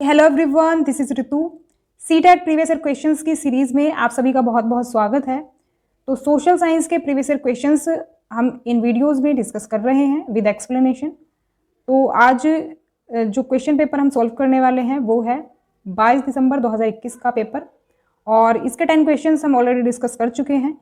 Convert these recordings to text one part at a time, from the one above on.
Hello everyone, this is Ritu. CTET previous year questions की series में आप सभी का बहुत बहुत स्वागत है। तो सोशल साइंस के प्रीवियस ईयर क्वेश्चंस हम इन वीडियोस में डिस्कस कर रहे हैं विद एक्सप्लेनेशन। तो आज जो क्वेश्चन पेपर हम सॉल्व करने वाले हैं वो है 22 दिसंबर 2021 का पेपर, और इसके 10 क्वेश्चंस हम ऑलरेडी डिस्कस कर चुके हैं।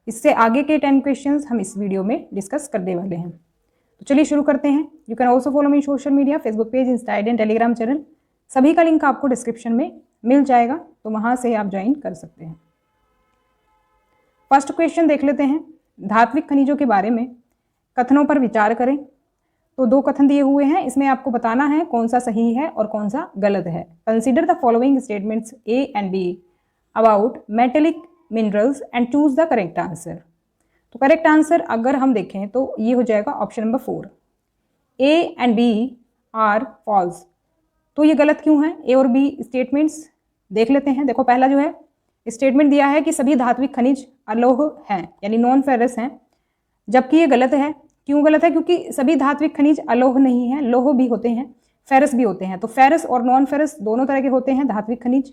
इससे आगे के 10 क्वेश्चंस हम इस वीडियो में डिस्कस करने वाले हैं। तो चलिए शुरू करते हैं। You can also follow me social media, Facebook page, Insta and Telegram channel, सभी का लिंक आपको डिस्क्रिप्शन में मिल जाएगा, तो वहां से आप ज्वाइन कर सकते हैं। फर्स्ट क्वेश्चन देख लेते हैं। धात्विक खनिजों के बारे में कथनों पर विचार करें। तो 2 कथन दिए हुए हैं, इसमें आपको बताना है कौन सा सही है और कौन सा गलत है। Consider the following statements A and B about metallic minerals and choose the correct answer. तो करेक्ट आंसर अगर हम देखें तो ये हो जाएगा option number 4, A and B are false. तो ये गलत क्यों है? ए और बी स्टेटमेंट्स देख लेते हैं। देखो, पहला जो है स्टेटमेंट दिया है कि सभी धात्विक खनिज अलोह हैं, यानी नॉन फेरस हैं, जबकि ये गलत है। क्यों गलत है? क्योंकि सभी धात्विक खनिज अलोह नहीं है, लोह भी होते हैं, फेरस भी होते हैं। तो फेरस और नॉन फेरस दोनों तरह के होते हैं धात्विक खनिज।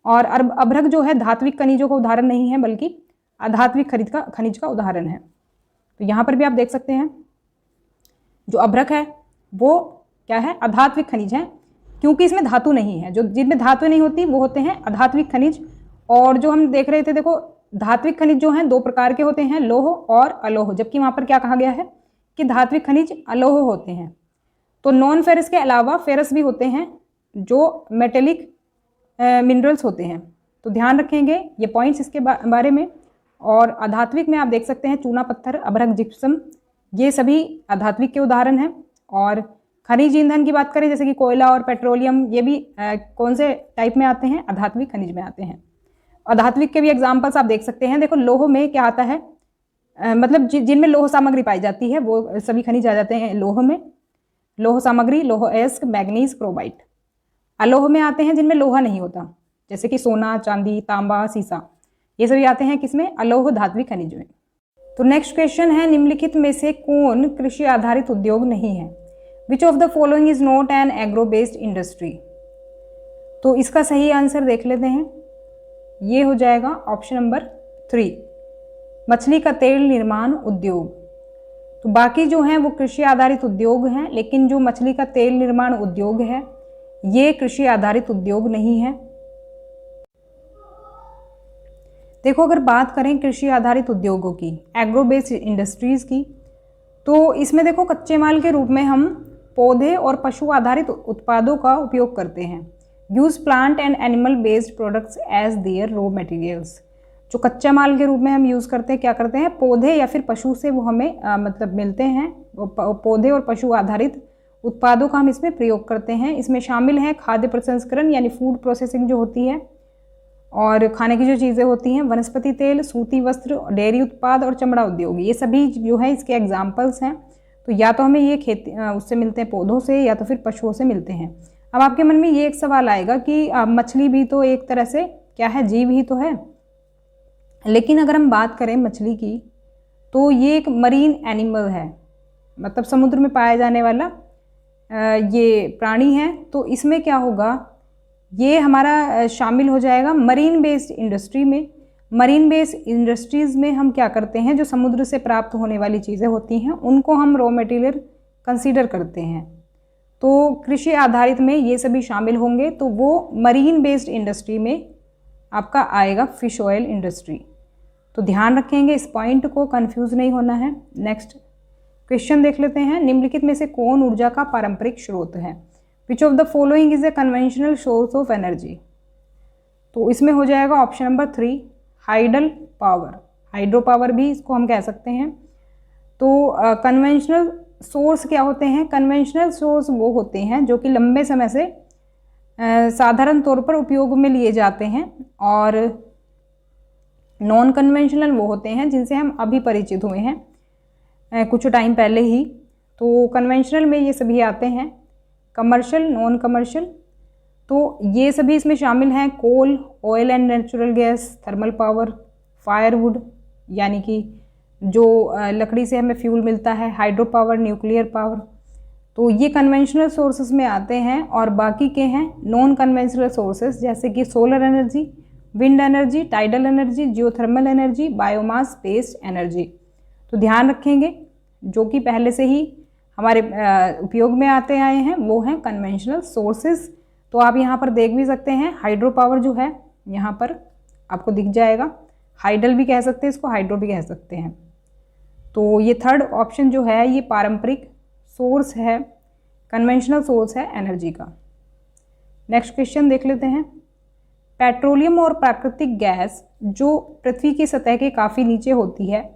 और अभ्रक जो है धात्विक खनिजों का उदाहरण नहीं है, बल्कि अधात्विक खनिज का उदाहरण है। तो यहाँ पर भी आप देख सकते हैं जो अभ्रक है वो क्या है? अधात्विक खनिज है, क्योंकि इसमें धातु नहीं है। जो जिनमें धातु नहीं होती वो होते हैं अधात्विक खनिज। और जो हम देख रहे थे, देखो धात्विक खनिज जो हैं 2 प्रकार के होते हैं, लोह और अलोह, जबकि वहाँ पर क्या कहा गया है कि धात्विक खनिज अलोह होते हैं। तो नॉन फेरस के अलावा फेरस भी होते हैं जो मेटेलिक मिनरल्स होते हैं। तो ध्यान रखेंगे ये पॉइंट्स इसके बारे में। और अधात्विक में आप देख सकते हैं चूना पत्थर, अभ्रक, जिप्सम, ये सभी अधात्विक के उदाहरण हैं। और खनिज ईंधन की बात करें जैसे कि कोयला और पेट्रोलियम, ये भी कौन से टाइप में आते हैं? अधात्विक खनिज में आते हैं। अधात्विक के भी एग्जाम्पल्स आप देख सकते हैं। देखो, लोह में क्या आता है? मतलब जिनमें लोह सामग्री पाई जाती है वो सभी खनिज आ जाते हैं लोह में। लोह सामग्री, लोह एस्क, मैग्नीज, क्रोमाइट। अलोह में आते हैं जिनमें लोहा नहीं होता, जैसे कि सोना, चांदी, तांबा, सीसा, ये सभी आते हैं किसमें? अलोह धात्विक खनिज में। तो नेक्स्ट क्वेश्चन है, निम्नलिखित में से कौन कृषि आधारित उद्योग नहीं है? Which of the following is not an agro based industry. तो इसका सही आंसर देख लेते हैं। ये हो जाएगा ऑप्शन नंबर 3, मछली का तेल निर्माण उद्योग। तो बाकी जो हैं वो कृषि आधारित उद्योग हैं, लेकिन जो मछली का तेल निर्माण उद्योग है ये कृषि आधारित उद्योग नहीं है। देखो, अगर बात करें कृषि आधारित उद्योगों की, एग्रो बेस्ड इंडस्ट्रीज की, तो इसमें देखो कच्चे माल के रूप में हम पौधे और पशु आधारित उत्पादों का उपयोग करते हैं। Use plant and animal based products as their raw materials. जो कच्चा माल के रूप में हम यूज़ करते हैं, क्या करते हैं? पौधे या फिर पशु से वो हमें मतलब मिलते हैं। पौधे और पशु आधारित उत्पादों का हम इसमें प्रयोग करते हैं। इसमें शामिल है खाद्य प्रसंस्करण यानी फूड प्रोसेसिंग जो होती है, और खाने की जो चीज़ें होती हैं, वनस्पति तेल, सूती वस्त्र, डेयरी उत्पाद और चमड़ा उद्योग, ये सभी जो है इसके एग्जाम्पल्स हैं। तो या तो हमें ये खेती उससे मिलते हैं पौधों से, या तो फिर पशुओं से मिलते हैं। अब आपके मन में ये एक सवाल आएगा कि मछली भी तो एक तरह से क्या है? जीव ही तो है। लेकिन अगर हम बात करें मछली की, तो ये एक मरीन एनिमल है, मतलब समुद्र में पाया जाने वाला ये प्राणी है। तो इसमें क्या होगा? ये हमारा शामिल हो जाएगा मरीन बेस्ड इंडस्ट्री में। मरीन बेस्ड इंडस्ट्रीज़ में हम क्या करते हैं? जो समुद्र से प्राप्त होने वाली चीज़ें होती हैं उनको हम रॉ मटेरियल कंसीडर करते हैं। तो कृषि आधारित में ये सभी शामिल होंगे, तो वो मरीन बेस्ड इंडस्ट्री में आपका आएगा फिश ऑयल इंडस्ट्री। तो ध्यान रखेंगे इस पॉइंट को, कंफ्यूज नहीं होना है। नेक्स्ट क्वेश्चन देख लेते हैं। निम्नलिखित में से कौन ऊर्जा का पारंपरिक स्रोत है? Which of the following is a conventional source of energy. तो इसमें हो जाएगा option number 3, hydel power. Hydro power भी इसको हम कह सकते हैं। तो कन्वेंशनल सोर्स क्या होते हैं? कन्वेंशनल सोर्स वो होते हैं जो कि लंबे समय से साधारण तौर पर उपयोग में लिए जाते हैं, और नॉन कन्वेंशनल वो होते हैं जिनसे हम अभी परिचित हुए हैं कुछ टाइम पहले ही। तो कन्वेंशनल में ये सभी आते हैं, कमर्शियल, नॉन कमर्शियल। तो ये सभी इसमें शामिल हैं coal, oil and natural gas, thermal power, firewood यानी कि जो लकड़ी से हमें फ्यूल मिलता है, हाइड्रो पावर, न्यूक्लियर पावर, तो ये कन्वेंशनल सोर्सेज में आते हैं और बाकी के हैं नॉन कन्वेंशनल सोर्सेज, जैसे कि solar energy, wind energy, tidal energy, geothermal energy, biomass based energy. तो ध्यान रखेंगे जो कि पहले से ही हमारे उपयोग में आते आए हैं वो हैं कन्वेंशनल सोर्सेज। तो आप यहाँ पर देख भी सकते हैं हाइड्रो पावर जो है यहाँ पर आपको दिख जाएगा, हाइडल भी कह सकते हैं इसको, हाइड्रो भी कह सकते हैं। तो ये थर्ड ऑप्शन जो है ये पारंपरिक सोर्स है, कन्वेंशनल सोर्स है एनर्जी का। नेक्स्ट क्वेश्चन देख लेते हैं। पेट्रोलियम और प्राकृतिक गैस जो पृथ्वी की सतह के काफ़ी नीचे होती है,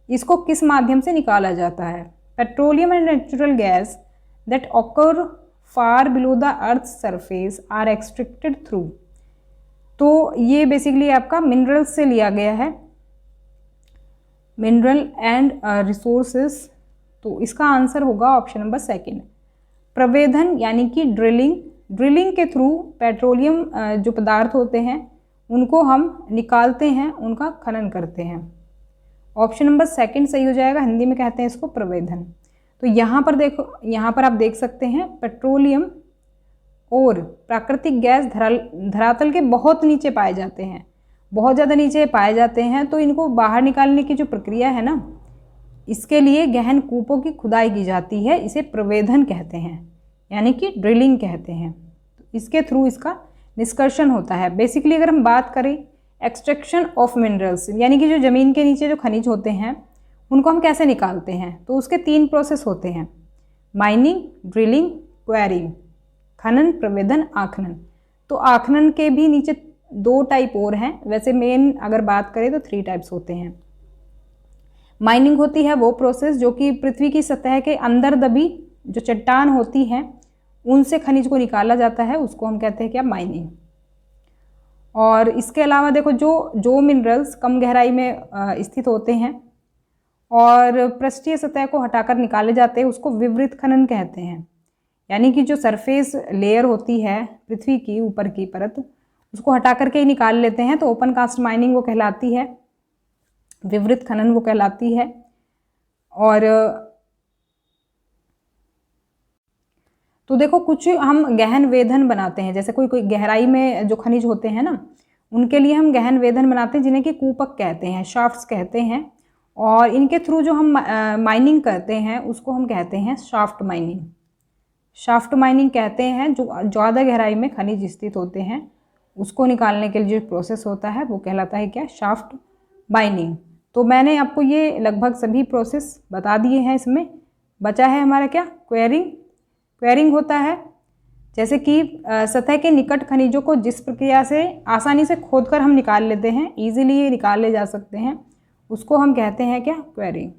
इसको किस माध्यम से निकाला जाता है? Petroleum and natural gas that occur far below the earth surface are extracted through. तो ये बेसिकली आपका मिनरल्स से लिया गया है, मिनरल एंड रिसोर्सेस। तो इसका आंसर होगा ऑप्शन नंबर सेकंड, प्रवेधन यानी कि ड्रिलिंग। ड्रिलिंग के थ्रू पेट्रोलियम जो पदार्थ होते हैं उनको हम निकालते हैं, उनका खनन करते हैं। ऑप्शन नंबर सेकंड सही हो जाएगा, हिंदी में कहते हैं इसको प्रवेधन। तो यहाँ पर देखो, यहाँ पर आप देख सकते हैं पेट्रोलियम और प्राकृतिक गैस धरातल के बहुत नीचे पाए जाते हैं, बहुत ज़्यादा नीचे पाए जाते हैं। तो इनको बाहर निकालने की जो प्रक्रिया है ना, इसके लिए गहन कूपों की खुदाई की जाती है, इसे प्रवेधन कहते हैं यानी कि ड्रिलिंग कहते हैं। तो इसके थ्रू इसका निष्कर्षण होता है। बेसिकली अगर हम बात करें एक्सट्रैक्शन ऑफ मिनरल्स, यानी कि जो ज़मीन के नीचे जो खनिज होते हैं उनको हम कैसे निकालते हैं, तो उसके 3 प्रोसेस होते हैं, माइनिंग, ड्रिलिंग, क्वेरिंग। खनन, प्रवेधन, आखनन। तो आखनन के भी नीचे 2 टाइप और हैं, वैसे मेन अगर बात करें तो 3 टाइप्स होते हैं। माइनिंग होती है वो प्रोसेस जो कि पृथ्वी की सतह के अंदर दबी जो चट्टान होती हैं उनसे खनिज को निकाला जाता है, उसको हम कहते हैं क्या, माइनिंग। और इसके अलावा देखो जो मिनरल्स कम गहराई में स्थित होते हैं और पृष्ठीय सतह को हटाकर निकाले जाते हैं उसको विवृत खनन कहते हैं। यानी कि जो सरफेस लेयर होती है पृथ्वी की ऊपर की परत, उसको हटा करके ही निकाल लेते हैं, तो ओपन कास्ट माइनिंग वो कहलाती है, विवृत खनन वो कहलाती है। और तो देखो कुछ हम गहन वेधन बनाते हैं, जैसे कोई गहराई में जो खनिज होते हैं ना उनके लिए हम गहन वेधन बनाते हैं जिन्हें कि कूपक कहते हैं, शाफ्ट्स कहते हैं। और इनके थ्रू जो हम माइनिंग करते हैं उसको हम कहते हैं शाफ्ट माइनिंग। शाफ्ट माइनिंग कहते हैं जो ज़्यादा गहराई में खनिज स्थित होते हैं उसको निकालने के लिए जो प्रोसेस होता है वो कहलाता है क्या, शाफ्ट माइनिंग। तो मैंने आपको ये लगभग सभी प्रोसेस बता दिए हैं। इसमें बचा है हमारा क्या, क्वेरिंग। क्वेरिंग होता है जैसे कि सतह के निकट खनिजों को जिस प्रक्रिया से आसानी से खोदकर हम निकाल लेते हैं, इजीली निकाल ले जा सकते हैं, उसको हम कहते हैं क्या, क्वेरिंग।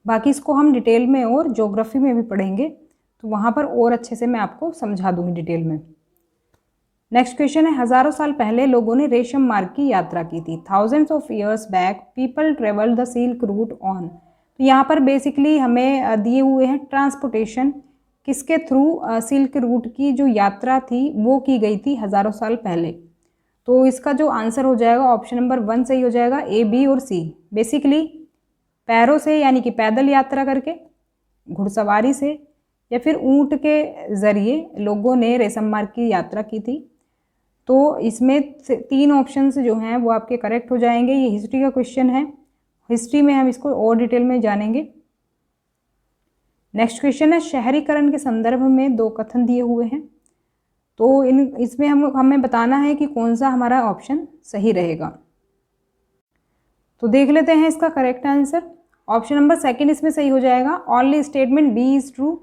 बाकी इसको हम डिटेल में और ज्योग्राफी में भी पढ़ेंगे, तो वहाँ पर और अच्छे से मैं आपको समझा दूंगी डिटेल में। नेक्स्ट क्वेश्चन है, हज़ारों साल पहले लोगों ने रेशम मार्ग की यात्रा की थी। Thousands of years back people travelled the silk route on. तो यहाँ पर बेसिकली हमें दिए हुए हैं ट्रांसपोर्टेशन किसके थ्रू, सिल्क रूट की जो यात्रा थी वो की गई थी हज़ारों साल पहले। तो इसका जो आंसर हो जाएगा ऑप्शन नंबर 1 सही हो जाएगा, A, B और C। बेसिकली पैरों से यानी कि पैदल यात्रा करके, घुड़सवारी से या फिर ऊंट के ज़रिए लोगों ने रेशम मार्ग की यात्रा की थी। तो इसमें 3 ऑप्शंस जो हैं वो आपके करेक्ट हो जाएंगे। ये हिस्ट्री का क्वेश्चन है, हिस्ट्री में हम इसको और डिटेल में जानेंगे। नेक्स्ट क्वेश्चन है, शहरीकरण के संदर्भ में 2 कथन दिए हुए हैं, तो इसमें हमें बताना है कि कौन सा हमारा ऑप्शन सही रहेगा। तो देख लेते हैं इसका करेक्ट आंसर। ऑप्शन नंबर 2 इसमें सही हो जाएगा, only statement B is true.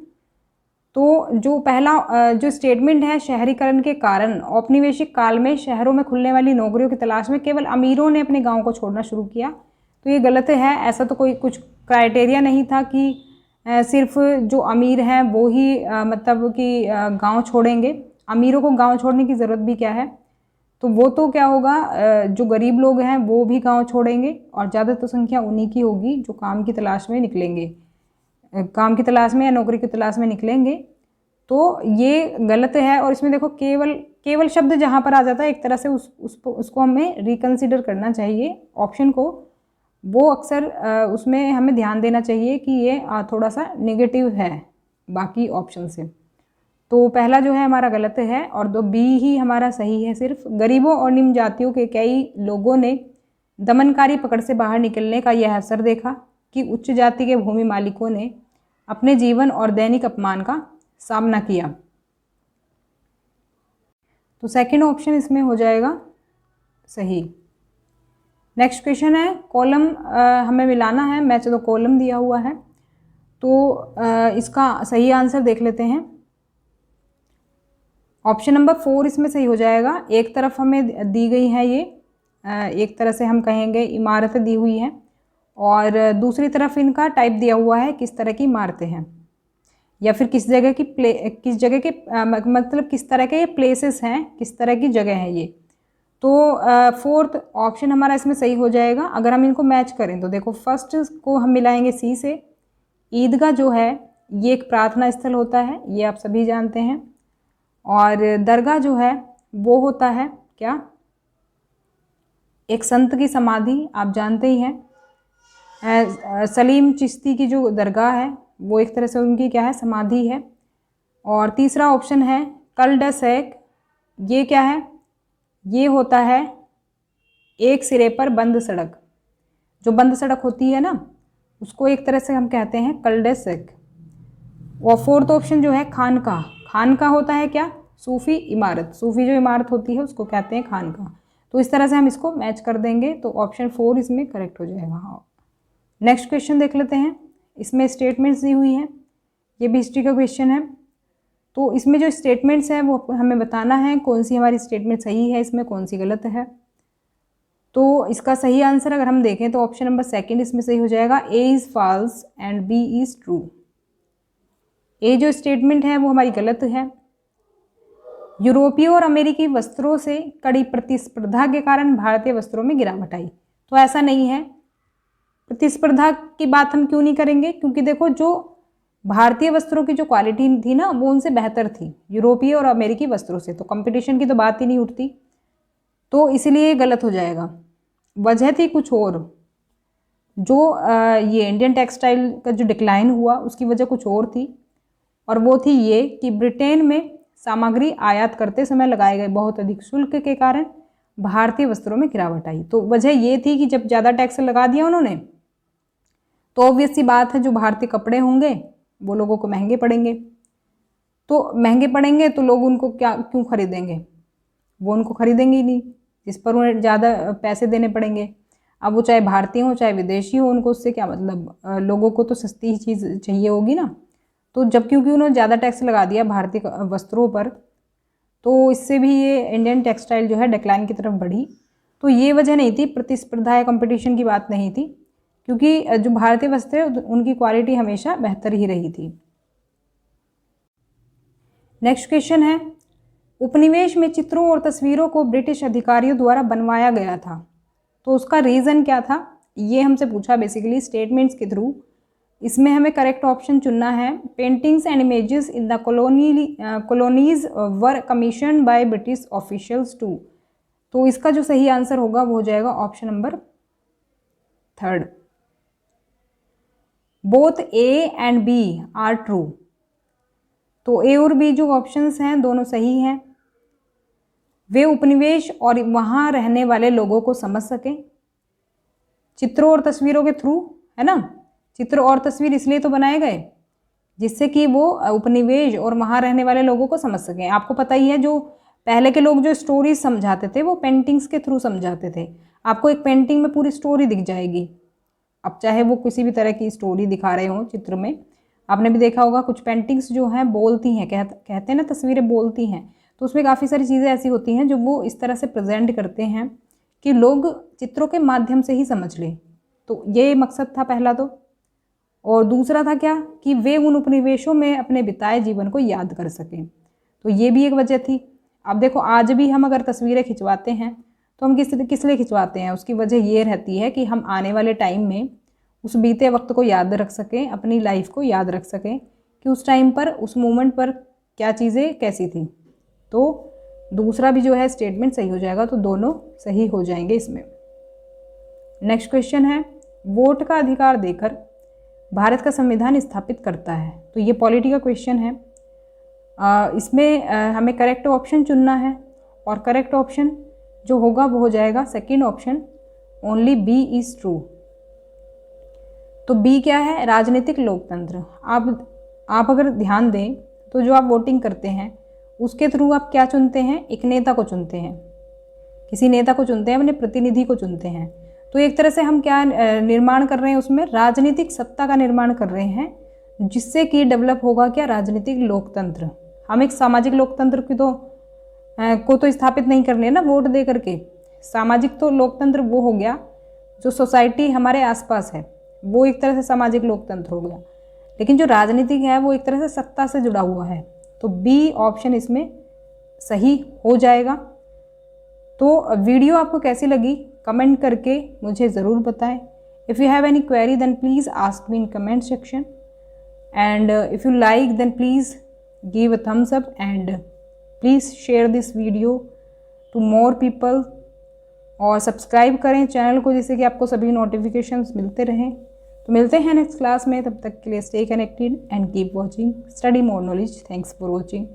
तो जो पहला जो स्टेटमेंट है, शहरीकरण के कारण औपनिवेशिक काल में शहरों में खुलने वाली नौकरियों की तलाश में केवल अमीरों ने अपने गाँव को छोड़ना शुरू किया, तो ये गलत है। ऐसा तो कोई कुछ क्राइटेरिया नहीं था कि सिर्फ जो अमीर हैं वो ही मतलब कि गांव छोड़ेंगे। अमीरों को गांव छोड़ने की ज़रूरत भी क्या है, तो वो तो क्या होगा, जो गरीब लोग हैं वो भी गांव छोड़ेंगे और ज़्यादा तो संख्या उन्हीं की होगी जो काम की तलाश में निकलेंगे, काम की तलाश में या नौकरी की तलाश में निकलेंगे। तो ये गलत है। और इसमें देखो केवल शब्द जहाँ पर आ जाता है एक तरह से उसको हमें रिकन्सिडर करना चाहिए ऑप्शन को। वो अक्सर उसमें हमें ध्यान देना चाहिए कि ये थोड़ा सा नेगेटिव है बाकी ऑप्शन से। तो पहला जो है हमारा गलत है और दो बी ही हमारा सही है। सिर्फ गरीबों और निम्न जातियों के कई लोगों ने दमनकारी पकड़ से बाहर निकलने का यह अवसर देखा कि उच्च जाति के भूमि मालिकों ने अपने जीवन और दैनिक अपमान का सामना किया। तो सेकंड ऑप्शन इसमें हो जाएगा सही। नेक्स्ट क्वेश्चन है, कॉलम हमें मिलाना है, मैच द कॉलम दिया हुआ है। तो इसका सही आंसर देख लेते हैं। ऑप्शन नंबर 4 इसमें सही हो जाएगा। एक तरफ हमें दी गई है ये, एक तरह से हम कहेंगे इमारतें दी हुई हैं और दूसरी तरफ इनका टाइप दिया हुआ है किस तरह की इमारतें हैं या फिर किस जगह की किस जगह के मतलब किस तरह के प्लेसेस हैं, किस तरह की जगह है ये। तो फोर्थ ऑप्शन हमारा इसमें सही हो जाएगा। अगर हम इनको मैच करें तो देखो, फर्स्ट को हम मिलाएंगे सी से। ईदगाह जो है ये एक प्रार्थना स्थल होता है, ये आप सभी जानते हैं। और दरगाह जो है वो होता है क्या, एक संत की समाधि, आप जानते ही हैं। सलीम चिश्ती की जो दरगाह है वो एक तरह से उनकी क्या है, समाधि है। और तीसरा ऑप्शन है कल-डे-सेक, ये क्या है, ये होता है एक सिरे पर बंद सड़क। जो बंद सड़क होती है ना उसको एक तरह से हम कहते हैं कल-डे-सेक। और फोर्थ ऑप्शन जो है खानका, खानका होता है क्या, सूफी इमारत, सूफी जो इमारत होती है उसको कहते हैं खानका। तो इस तरह से हम इसको मैच कर देंगे तो ऑप्शन 4 इसमें करेक्ट हो जाएगा। नेक्स्ट क्वेश्चन देख लेते हैं। इसमें स्टेटमेंट्स दी हुई हैं, ये भी हिस्ट्री का क्वेश्चन है। तो इसमें जो स्टेटमेंट्स हैं वो हमें बताना है कौन सी हमारी स्टेटमेंट सही है, इसमें कौन सी गलत है। तो इसका सही आंसर अगर हम देखें तो ऑप्शन नंबर 2 इसमें सही हो जाएगा। A is false and B is true. A जो स्टेटमेंट है वो हमारी गलत है। यूरोपीय और अमेरिकी वस्त्रों से कड़ी प्रतिस्पर्धा के कारण भारतीय वस्त्रों में गिरावट आई। तो ऐसा नहीं है। प्रतिस्पर्धा की बात हम क्यों नहीं करेंगे, क्योंकि देखो जो भारतीय वस्त्रों की जो क्वालिटी थी ना वो उनसे बेहतर थी यूरोपीय और अमेरिकी वस्त्रों से, तो कंपटीशन की तो बात ही नहीं उठती। तो इसलिए गलत हो जाएगा। वजह थी कुछ और, जो ये इंडियन टेक्सटाइल का जो डिक्लाइन हुआ उसकी वजह कुछ और थी, और वो थी ये कि ब्रिटेन में सामग्री आयात करते समय लगाए गए बहुत अधिक शुल्क के कारण भारतीय वस्त्रों में गिरावट आई। तो वजह ये थी कि जब ज़्यादा टैक्स लगा दिया उन्होंने तो ऑब्वियस सी बात है जो भारतीय कपड़े होंगे वो लोगों को महंगे पड़ेंगे। तो महंगे पड़ेंगे तो लोग उनको क्यों खरीदेंगे, वो उनको खरीदेंगे ही नहीं, जिस पर उन्हें ज़्यादा पैसे देने पड़ेंगे। अब वो चाहे भारतीय हो चाहे विदेशी हो, उनको उससे क्या मतलब, लोगों को तो सस्ती ही चीज़ चाहिए होगी ना। तो जब क्योंकि उन्होंने ज़्यादा टैक्स लगा दिया भारतीय वस्त्रों पर, तो इससे भी ये इंडियन टेक्सटाइल जो है डिक्लाइन की तरफ बढ़ी। तो ये वजह नहीं थी, प्रतिस्पर्धा या कंपटीशन की बात नहीं थी, क्योंकि जो भारतीय वस्त्र उनकी क्वालिटी हमेशा बेहतर ही रही थी। नेक्स्ट क्वेश्चन है, उपनिवेश में चित्रों और तस्वीरों को ब्रिटिश अधिकारियों द्वारा बनवाया गया था, तो उसका रीज़न क्या था, ये हमसे पूछा बेसिकली स्टेटमेंट्स के थ्रू। इसमें हमें करेक्ट ऑप्शन चुनना है। Paintings and images in the colonies were commission by British officials too. तो इसका जो सही आंसर होगा वो हो जाएगा option number 3। Both A and B are true. तो ए और बी जो ऑप्शंस हैं दोनों सही हैं। वे उपनिवेश और वहाँ रहने वाले लोगों को समझ सकें चित्रों और तस्वीरों के थ्रू, है ना। चित्र और तस्वीर इसलिए तो बनाए गए जिससे कि वो उपनिवेश और वहाँ रहने वाले लोगों को समझ सकें। आपको पता ही है जो पहले के लोग जो स्टोरीज समझाते थे वो पेंटिंग्स के थ्रू समझाते थे। आपको एक पेंटिंग में पूरी स्टोरी दिख जाएगी, अब चाहे वो किसी भी तरह की स्टोरी दिखा रहे हों चित्र में। आपने भी देखा होगा कुछ पेंटिंग्स जो हैं बोलती हैं, कहते हैं ना तस्वीरें बोलती हैं। तो उसमें काफ़ी सारी चीज़ें ऐसी होती हैं जो वो इस तरह से प्रेजेंट करते हैं कि लोग चित्रों के माध्यम से ही समझ लें। तो ये मकसद था पहला तो। और दूसरा था क्या कि वे उन उपनिवेशों में अपने बिताए जीवन को याद कर सकें, तो ये भी एक वजह थी। अब देखो आज भी हम अगर तस्वीरें खिंचवाते हैं तो हम किस लिए खिंचवाते हैं, उसकी वजह ये रहती है कि हम आने वाले टाइम में उस बीते वक्त को याद रख सकें, अपनी लाइफ को याद रख सकें कि उस टाइम पर उस मोमेंट पर क्या चीज़ें कैसी थी। तो दूसरा भी जो है स्टेटमेंट सही हो जाएगा, तो दोनों सही हो जाएंगे इसमें। नेक्स्ट क्वेश्चन है, वोट का अधिकार देकर भारत का संविधान स्थापित करता है? तो ये पॉलिटी का क्वेश्चन है। इसमें हमें करेक्ट ऑप्शन चुनना है और करेक्ट ऑप्शन जो होगा वो हो जाएगा second option, only B is true. तो बी क्या है? राजनीतिक लोकतंत्र। आप अगर ध्यान दें तो जो आप वोटिंग करते हैं उसके थ्रू आप क्या चुनते हैं? एक नेता को चुनते हैं, किसी नेता को चुनते हैं, अपने प्रतिनिधि को चुनते हैं। तो एक तरह से हम क्या निर्माण कर रहे हैं? उसमें राजनीतिक सत्ता का निर्माण कर रहे हैं, जिससे कि डेवलप होगा क्या? राजनीतिक लोकतंत्र। हम एक सामाजिक लोकतंत्र की तो स्थापित नहीं करने हैं ना वोट दे करके। सामाजिक तो लोकतंत्र वो हो गया जो सोसाइटी हमारे आसपास है, वो एक तरह से सामाजिक लोकतंत्र हो गया। लेकिन जो राजनीतिक है वो एक तरह से सत्ता से जुड़ा हुआ है। तो बी ऑप्शन इसमें सही हो जाएगा। तो वीडियो आपको कैसी लगी कमेंट करके मुझे ज़रूर बताएं। If you have any query then please ask me in comment section, and if you like then please give a thumbs up, and please share this video to more people, और subscribe करें channel को जिससे कि आपको सभी notifications मिलते रहें। तो मिलते हैं नेक्स्ट क्लास में, तब तक के लिए stay connected and keep watching study more knowledge. Thanks for watching.